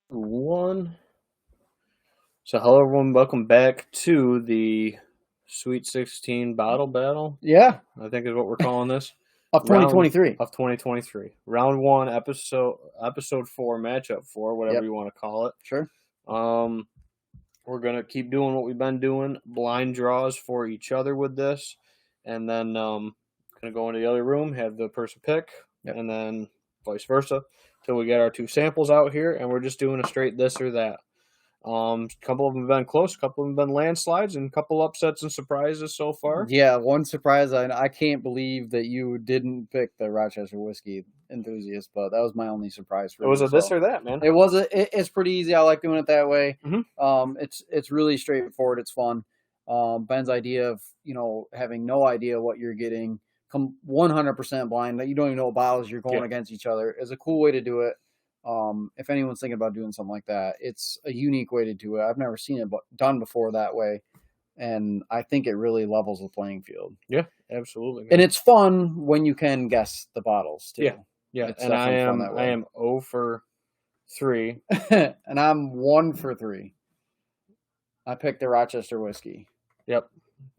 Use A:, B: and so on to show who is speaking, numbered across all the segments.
A: One. So, hello everyone, welcome back to the Sweet 16 Bottle Battle.
B: Yeah,
A: I think is what we're calling this.
B: of 2023.
A: Of 2023. Round 1, episode 4, matchup 4, whatever
B: Yep.
A: you want to call it.
B: Sure.
A: We're going to keep doing what we've been doing, blind draws for each other with this, and then going to go into the other room, have the person pick,
B: Yep.
A: and then vice versa until we get our 2 samples out here, and we're just doing a straight this or that. A couple of them have been close, a couple of them have been landslides, and a couple upsets and surprises so far.
B: Yeah, one surprise. I can't believe that you didn't pick the Rochester Whiskey Enthusiast, but that was my only surprise for
A: It was
B: you,
A: a this
B: so.
A: or that, man.
B: It was it's pretty easy. I like doing it that way.
A: Mhm.
B: It's really straightforward. It's fun. Ben's idea of having no idea what you're getting, come 100% blind, that you don't even know what bottles you're going against each other, is a cool way to do it. If anyone's thinking about doing something like that, it's a unique way to do it. I've never seen it done before that way, and I think it really levels the playing field.
A: Yeah, absolutely. Man.
B: And it's fun when you can guess the bottles too.
A: Yeah,
B: It's
A: and I
B: definitely fun that way.
A: am 0 for 3.
B: And I'm 1 for 3. I picked the Rochester Whiskey.
A: Yep.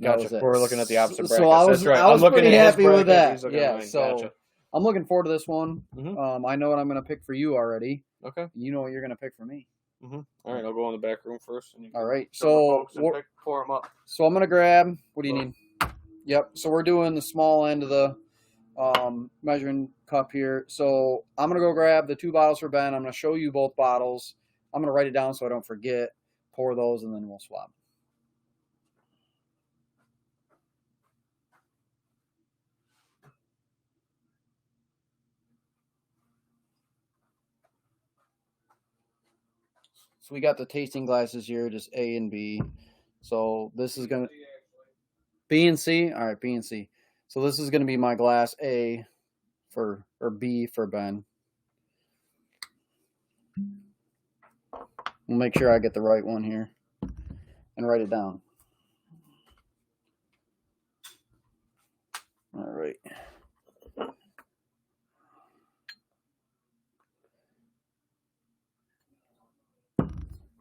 B: That
A: Gotcha.
B: was it.
A: We're looking at the opposite brackets.
B: So I was,
A: That's right.
B: I was
A: I'm looking
B: pretty
A: at his
B: happy with
A: bracket,
B: that.
A: he's looking at
B: Yeah,
A: mine.
B: so
A: Gotcha.
B: I'm looking forward to this one.
A: Mhm.
B: I know what I'm going to pick for you already.
A: Okay.
B: You know what you're going to pick for me.
A: All right, I'll go in the back room first. And you
B: All right,
A: so pour them up.
B: So I'm going to grab, what do you need? Yep, so we're doing the small end of the measuring cup here. So I'm going to go grab the 2 bottles for Ben. I'm going to show you both bottles. I'm going to write it down so I don't forget. Pour those, and then we'll swap. So we got the tasting glasses here, just A and B. So this is going to B and C. All right, B and C. So this is going to be my glass A or B for Ben. We'll make sure I get the right one here and write it down. All right.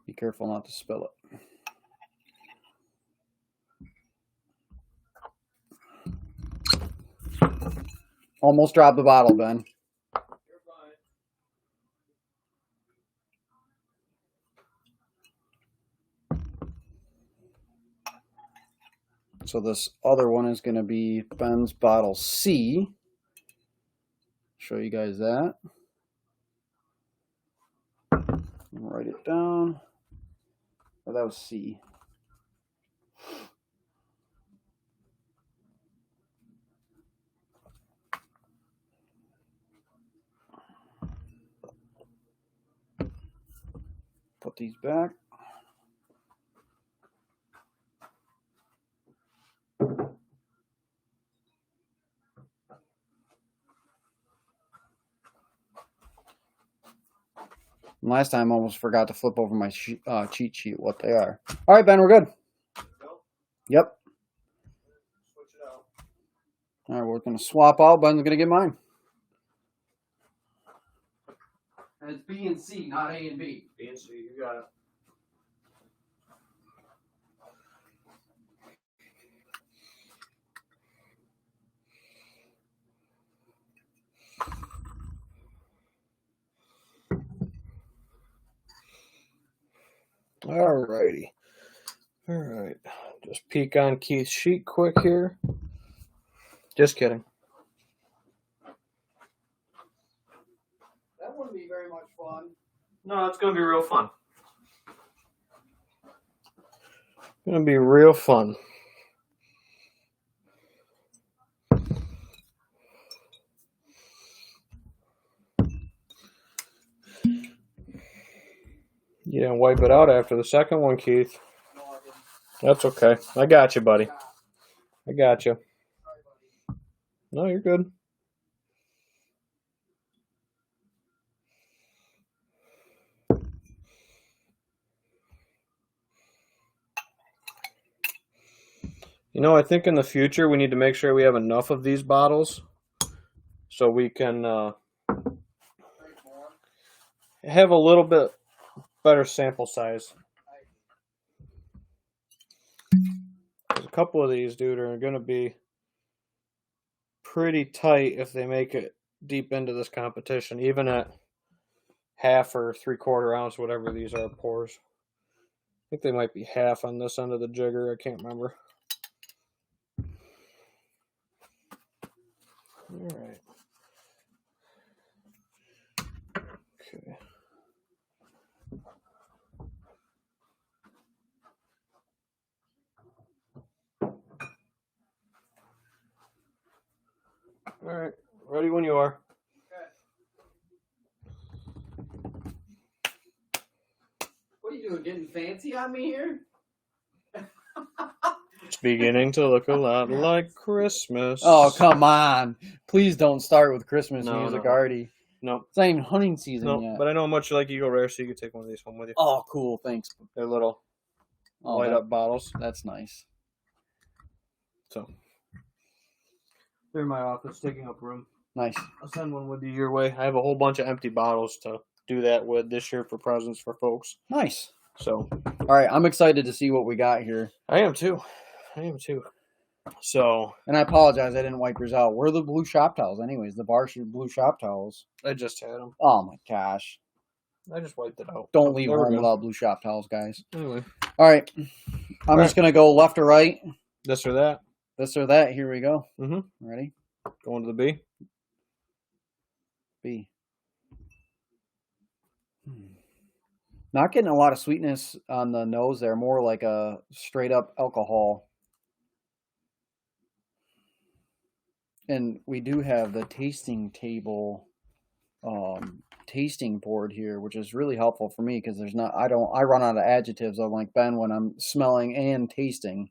B: Be careful not to spill it. Almost dropped the bottle, Ben.
A: You're
B: fine. So this other one is going to be Ben's bottle C. Show you guys that. Write it down. Oh, that was C. Put these back. Last time I almost forgot to flip over my cheat sheet what they are. All right, Ben, we're good. Yep.
A: Switch it out.
B: All right, we're going to swap out. Ben's going to get mine. And it's B and C, not A and B.
A: B and C, you got it. All righty. All right. Just peek on Keith's sheet quick here. Just kidding.
B: That wouldn't be very much fun.
A: No, it's going to be real fun. Going to be real fun. You didn't wipe it out after the second one, Keith.
B: No, I didn't.
A: That's okay. I got you, buddy. I got you. No, you're good. You know, I think in the future we need to make sure we have enough of these bottles so we can have a little bit better sample size. A couple of these, dude, are going to be pretty tight if they make it deep into this competition, even at half or 3/4 ounce, whatever these are pours. I think they might be half on this end of the jigger. I can't remember. All right. Okay. All right. Ready when you are.
B: What are you doing? Getting fancy on me here?
A: It's beginning to look a lot like Christmas.
B: Oh, come on. Please don't start with Christmas
A: No,
B: music
A: no.
B: already.
A: No.
B: It's not even hunting season
A: No,
B: yet.
A: but I know how much you like Eagle Rare, so you can take one of these home with you.
B: Oh, cool. Thanks.
A: They're little light up bottles.
B: That's nice.
A: So they're in my office, taking up room.
B: Nice.
A: I'll send one with you your way. I have a whole bunch of empty bottles to do that with this year for presents for folks.
B: Nice.
A: So,
B: all right, I'm excited to see what we got here.
A: I am too. So,
B: and I apologize, I didn't wipe yours out. Where are the blue shop towels, anyways? The Barcia blue shop towels.
A: I just had them.
B: Oh my gosh!
A: I just wiped it out.
B: Don't leave home without blue shop towels, guys.
A: Anyway,
B: all right. I'm just gonna go left or right.
A: This or that.
B: This or that. Here we go.
A: Mm-hmm.
B: Ready?
A: Going to the B.
B: B. Not getting a lot of sweetness on the nose there. More like a straight up alcohol. And we do have the tasting table tasting board here, which is really helpful for me because I run out of adjectives unlike Ben when I'm smelling and tasting.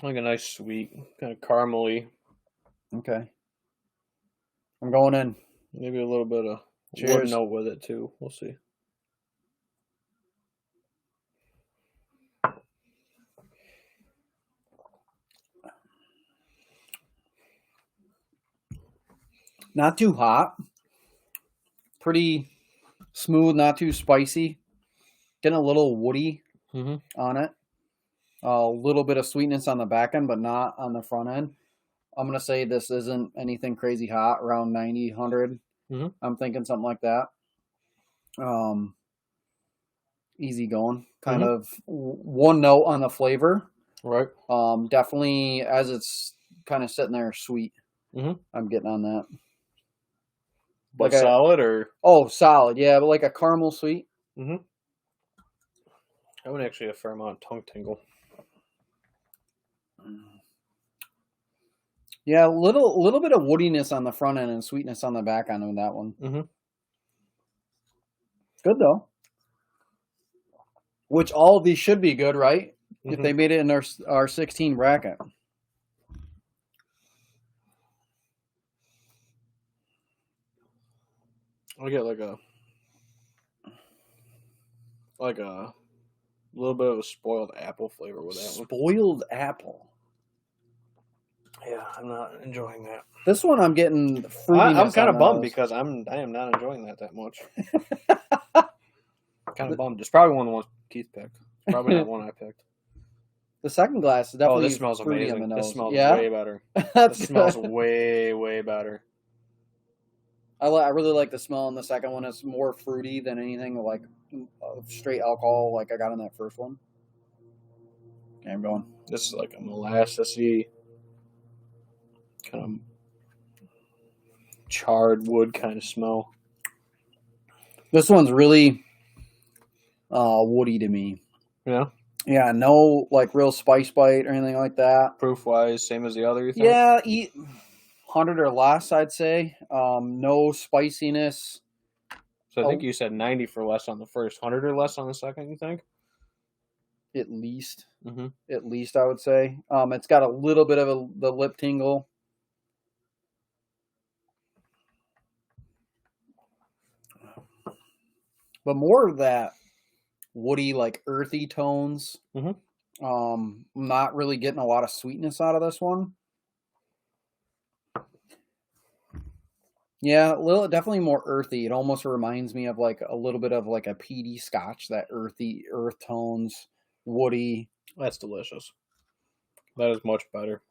A: Like a nice sweet, kind of caramely.
B: Okay. I'm going in.
A: Maybe a little bit of wood note with it too. We'll see.
B: Not too hot. Pretty smooth, not too spicy. Getting a little woody on it. A little bit of sweetness on the back end, but not on the front end. I'm going to say this isn't anything crazy hot, around 90, 100. I'm thinking something like that. Easy going. Kind of one note on the flavor.
A: Right.
B: Definitely, as it's kind of sitting there, sweet. I'm getting on that.
A: Like solid or?
B: Oh, solid. Yeah, but like a caramel sweet.
A: I would actually have a fair amount of tongue tingle.
B: Yeah, a little bit of woodiness on the front end and sweetness on the back end with that one. Good though. Which all of these should be good, right? If they made it in our 16 bracket.
A: I get like a little bit of a spoiled apple flavor with that one.
B: Spoiled apple.
A: Yeah, I'm not enjoying that.
B: This one I'm getting fruitiness.
A: I'm kind of bummed because I am not enjoying that much. Kind of bummed. It's probably one of the ones Keith picked. Probably not one I picked.
B: The second glass is definitely.
A: Oh, this smells amazing. This smells way better.
B: This
A: smells way better.
B: I really like the smell in the second one. It's more fruity than anything like straight alcohol like I got in that first one. Okay, I'm going.
A: This is like a molassesy, kind of charred wood kind of smell.
B: This one's really woody to me.
A: Yeah?
B: Yeah, no like real spice bite or anything like that.
A: Proof-wise, same as the other, you think?
B: Yeah, 100 or less, I'd say. No spiciness.
A: So I think you said 90 for less on the first, 100 or less on the second, you think?
B: At least. At least, I would say. It's got a little bit of the lip tingle. But more of that woody, like earthy tones. Not really getting a lot of sweetness out of this one. Yeah, a little definitely more earthy. It almost reminds me of like a little bit of like a peaty Scotch, that earthy earth tones, woody.
A: That's delicious. That is much better.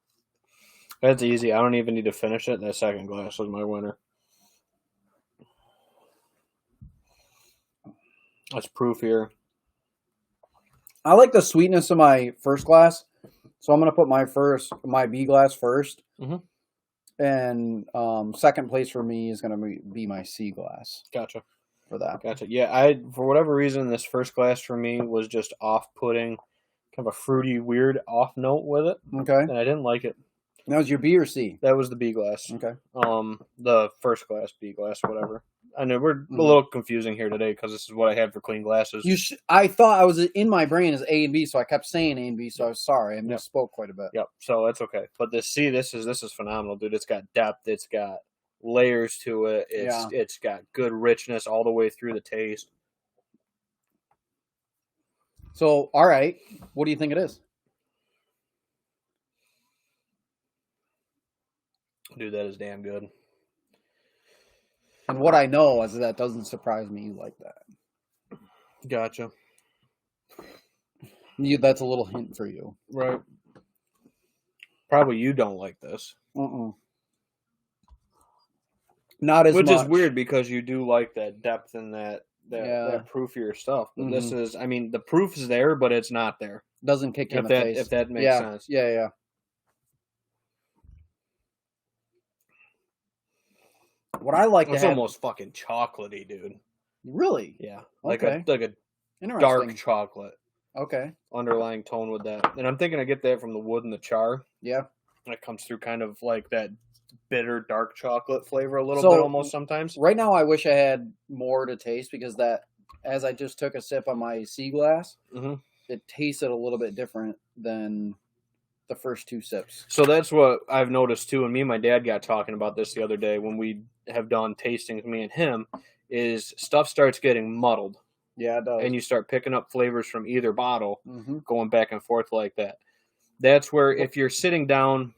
A: That's easy. I don't even need to finish it. That second glass was my winner. That's proof here.
B: I like the sweetness of my first glass, so I'm gonna put my B glass 1st,
A: Mhm.
B: and second place for me is gonna be my C glass
A: Gotcha.
B: for that.
A: Gotcha. Yeah, for whatever reason, this first glass for me was just off-putting, kind of a fruity, weird off note with it,
B: Okay,
A: and I didn't like it.
B: that was your B or C?
A: That was the B glass.
B: Okay,
A: The first glass, B glass, whatever. I know we're
B: Mhm.
A: a little confusing here today because this is what I had for clean glasses.
B: I thought I was in my brain as A and B, so I kept saying A and B. So I was sorry, I misspoke quite a bit.
A: Yep. So that's okay. But this C, this is phenomenal, dude. It's got depth. It's got layers to it. It's got good richness all the way through the taste.
B: So, all right, what do you think it is?
A: Dude, that is damn good.
B: And what I know is that doesn't surprise me you like that.
A: Gotcha.
B: That's a little hint for you.
A: Right. Probably you don't like this.
B: Not as
A: Which
B: much.
A: is weird because you do like that depth and that
B: Yeah.
A: proofier stuff. But
B: Mhm.
A: this is, I mean, the proof is there, but it's not there.
B: Doesn't kick you in
A: If
B: the
A: that
B: face.
A: if that makes
B: yeah.
A: sense.
B: Yeah. What I like to
A: It's
B: have,
A: almost fucking chocolatey, dude.
B: really,
A: Yeah. Like
B: Okay.
A: a
B: interesting.
A: dark chocolate
B: Okay.
A: underlying tone with that. And I'm thinking I get that from the wood and the char.
B: Yeah.
A: It comes through kind of like that bitter dark chocolate flavor a little
B: So-
A: bit almost sometimes.
B: Right now, I wish I had more to taste because as I just took a sip on my C glass,
A: Mhm.
B: it tasted a little bit different than the first two sips.
A: So that's what I've noticed too. And me and my dad got talking about this the other day when we have done tastings, me and him, is stuff starts getting muddled
B: Yeah, it does.
A: and you start picking up flavors from either bottle
B: Mm-hmm.
A: going back and forth like that. That's where if you're sitting down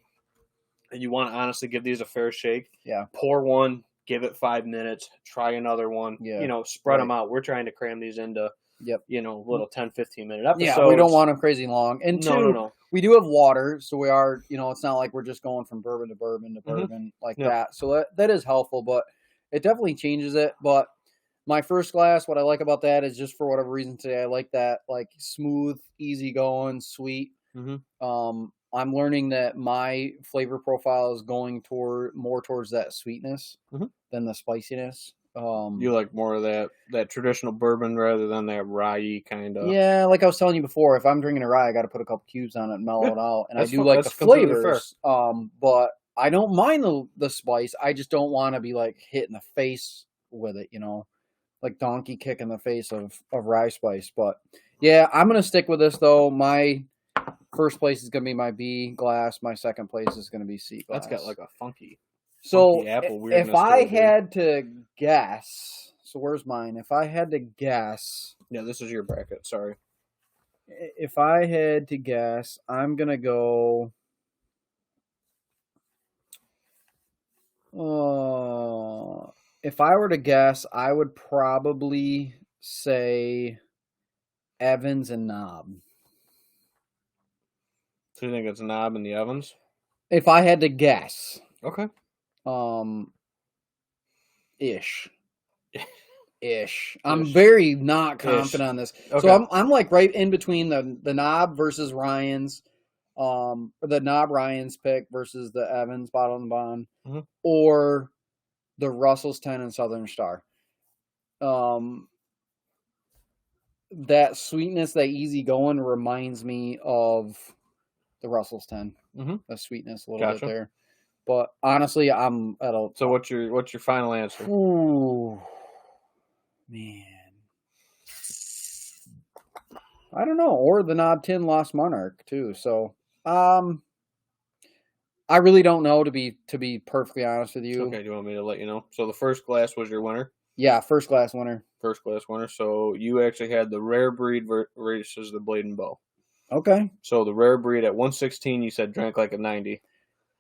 A: and you want to honestly give these a fair shake,
B: Yeah.
A: pour one, give it 5 minutes, try another one,
B: Yeah.
A: spread
B: Right.
A: them out. We're trying to cram these into,
B: Yep.
A: little 10, 15-minute episodes.
B: Yeah, we don't want them crazy long. And two,
A: No.
B: we do have water, so we are, it's not like we're just going from bourbon to bourbon to
A: Mhm.
B: bourbon like
A: Yep.
B: that. So that is helpful, but it definitely changes it. But my first glass, what I like about that is just for whatever reason today, I like that like smooth, easy going, sweet.
A: Mhm.
B: I'm learning that my flavor profile is going more towards that sweetness
A: Mhm.
B: than the spiciness.
A: You like more of that traditional bourbon rather than that rye kind of.
B: Yeah, like I was telling you before, if I'm drinking a rye, I got to put a couple cubes on it and mellow
A: Yeah,
B: it out. And I
A: that's
B: do
A: fine.
B: like the
A: That's completely
B: flavors, but I don't mind the spice. I just don't want to be like hit in the face with it, like donkey kick in the face of rye spice. But yeah, I'm gonna stick with this though. My first place is gonna be my B glass. My second place is gonna be C glass.
A: That's got like a funky
B: if
A: apple weirdness
B: I
A: to it, dude.
B: had to guess, so where's mine? If I had to guess.
A: Yeah, this is your bracket. Sorry.
B: If I had to guess, I'm gonna go. If I were to guess, I would probably say Evans and Knob.
A: So you think it's Knob and the Evans?
B: If I had to guess,
A: Okay.
B: ish. I'm very not confident on this.
A: Okay.
B: So I'm like right in between the Knob versus Ryan's, the Knob Ryan's pick versus the Evans Bottle and Bond,
A: Mhm.
B: or the Russell's 10 and Southern Star. That sweetness, that easy going reminds me of the Russell's 10.
A: Mhm.
B: The sweetness a little
A: Gotcha.
B: bit there. But honestly, I'm at a.
A: So what's your final answer?
B: Ooh, man. I don't know. Or the Knob 10 Lost Monarch too. So, I really don't know to be perfectly honest with you.
A: Okay, do you want me to let you know? So the first glass was your winner.
B: Yeah, first class winner.
A: First class winner. So you actually had the rare breed versus the Blade and Bow.
B: Okay.
A: So the rare breed at 116, you said drank like a 90.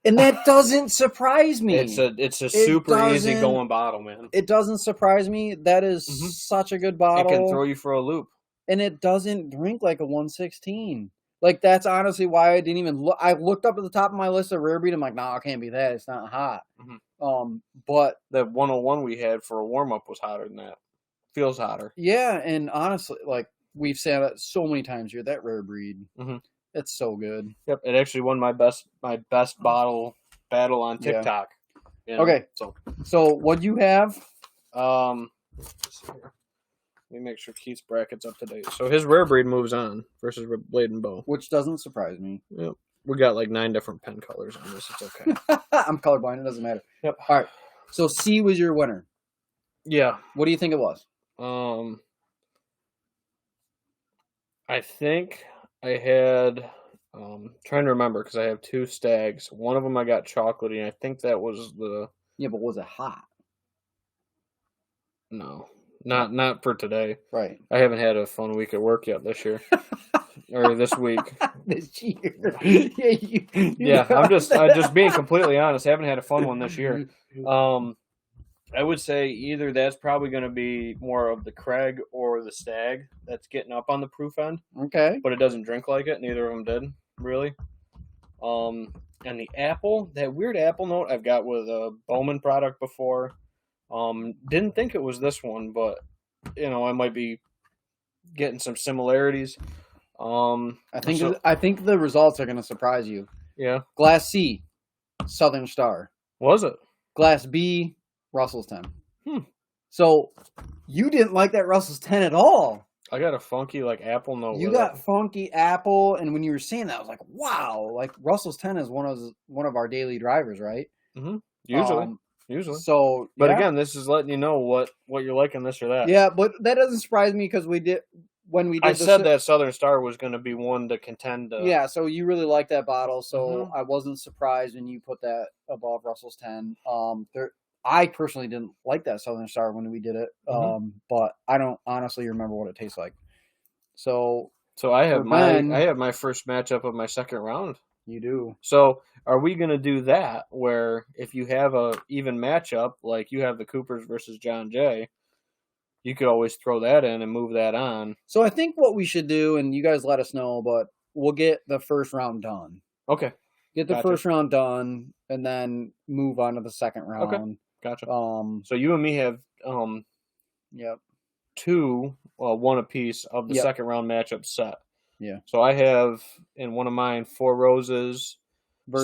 B: And that doesn't surprise me.
A: It's a super easy going bottle, man.
B: It doesn't surprise me. That is such a good bottle.
A: It can throw you for a loop.
B: And it doesn't drink like a 116. Like, that's honestly why I didn't even look. I looked up at the top of my list of rare breed. I'm like, nah, it can't be that. It's not hot. But
A: that 101 we had for a warm up was hotter than that. Feels hotter.
B: Yeah, and honestly, like we've said it so many times here, that rare breed, it's so good.
A: Yep, it actually won my best bottle battle on TikTok.
B: You know? Okay, so what do you have?
A: Let's see here. Let me make sure Keith's bracket's up to date. So his rare breed moves on versus Blade and Bow,
B: which doesn't surprise me.
A: Yep, we got like 9 different pen colors on this. It's okay.
B: I'm colorblind. It doesn't matter.
A: Yep.
B: All right. So C was your winner.
A: Yeah.
B: What do you think it was?
A: I think I had. Trying to remember because I have 2 stags. One of them I got chocolatey, and I think that was the.
B: Yeah, but was it hot?
A: No, not for today.
B: Right.
A: I haven't had a fun week at work yet this year, or this week.
B: This year.
A: Yeah, I'm just being completely honest. I haven't had a fun one this year. I would say either that's probably going to be more of the Craig or the Stag that's getting up on the proof end.
B: Okay.
A: But it doesn't drink like it. Neither of them did, really. And the apple, that weird apple note I've got with a Bowman product before. Didn't think it was this one, but, I might be getting some similarities.
B: I think the results are going to surprise you.
A: Yeah.
B: Glass C, Southern Star.
A: Was it?
B: Glass B, Russell's 10. So you didn't like that Russell's 10 at all.
A: I got a funky apple note.
B: You got funky apple, and when you were saying that, I was like, wow! Like Russell's 10 is one of our daily drivers, right?
A: Mm-hmm. Usually.
B: So,
A: but again, this is letting you know what you're liking, this or that.
B: Yeah, but that doesn't surprise me because I
A: said that Southern Star was going to be one to contend.
B: Yeah, so you really like that bottle, so I wasn't surprised when you put that above Russell's 10. I personally didn't like that Southern Star when we did it, but I don't honestly remember what it tastes like. So
A: I have my first matchup of my second round.
B: You do.
A: So are we going to do that where if you have a even matchup, like you have the Coopers versus John Jay, you could always throw that in and move that on?
B: So I think what we should do, and you guys let us know, but we'll get the first round done.
A: Okay.
B: Get the first round done, and then move on to the second round.
A: Okay. Gotcha. So you and me have 2, one apiece of the second round matchup set.
B: Yeah.
A: So I have in one of mine 4 Roses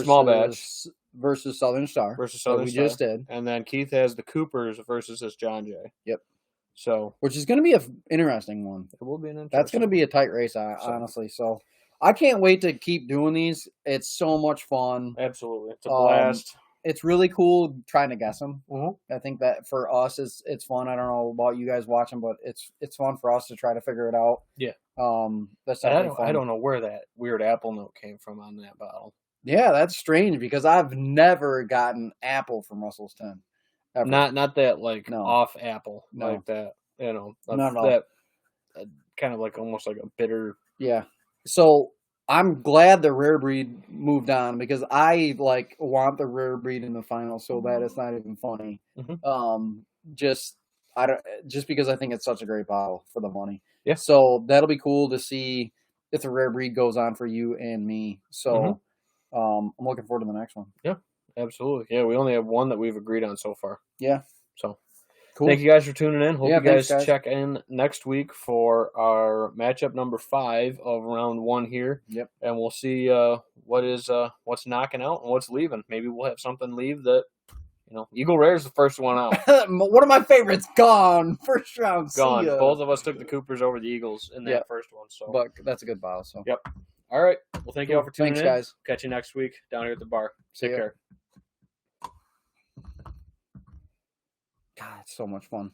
A: small batch
B: versus Southern Star. We just did.
A: And then Keith has the Coopers versus his John Jay.
B: Yep.
A: So
B: which is going to be an interesting one.
A: It will be an interesting.
B: That's going to be a tight race, honestly. So I can't wait to keep doing these. It's so much fun.
A: Absolutely. It's a blast.
B: It's really cool trying to guess them.
A: Mm-hmm.
B: I think that for us, it's fun. I don't know about you guys watching, but it's fun for us to try to figure it out.
A: Yeah.
B: That's
A: I don't know where that weird apple note came from on that bottle.
B: Yeah, that's strange because I've never gotten apple from Russell's 10. Ever.
A: Not that off apple like that. That kind of almost like a bitter.
B: Yeah. So I'm glad the rare breed moved on because I want the rare breed in the final so bad it's not even funny. Just because I think it's such a great bottle for the money.
A: Yeah.
B: So that'll be cool to see if the rare breed goes on for you and me. So I'm looking forward to the next one.
A: Yeah, absolutely. Yeah, we only have one that we've agreed on so far.
B: Yeah.
A: So
B: cool.
A: Thank you guys for tuning in. Hope you guys
B: thanks,
A: check in next week for our matchup number 5 of round 1 here.
B: Yep.
A: And we'll see what's knocking out and what's leaving. Maybe we'll have something leave that, Eagle Rare is the first one out.
B: One of my favorites gone. First round.
A: Gone. Both of us took the Coopers over the Eagles in that first one. So,
B: but that's a good bottle. So.
A: Yep. All right. Well, thank you all for tuning in.
B: Thanks, guys.
A: Catch you next week down here at the bar. Take care.
B: God, it's so much fun.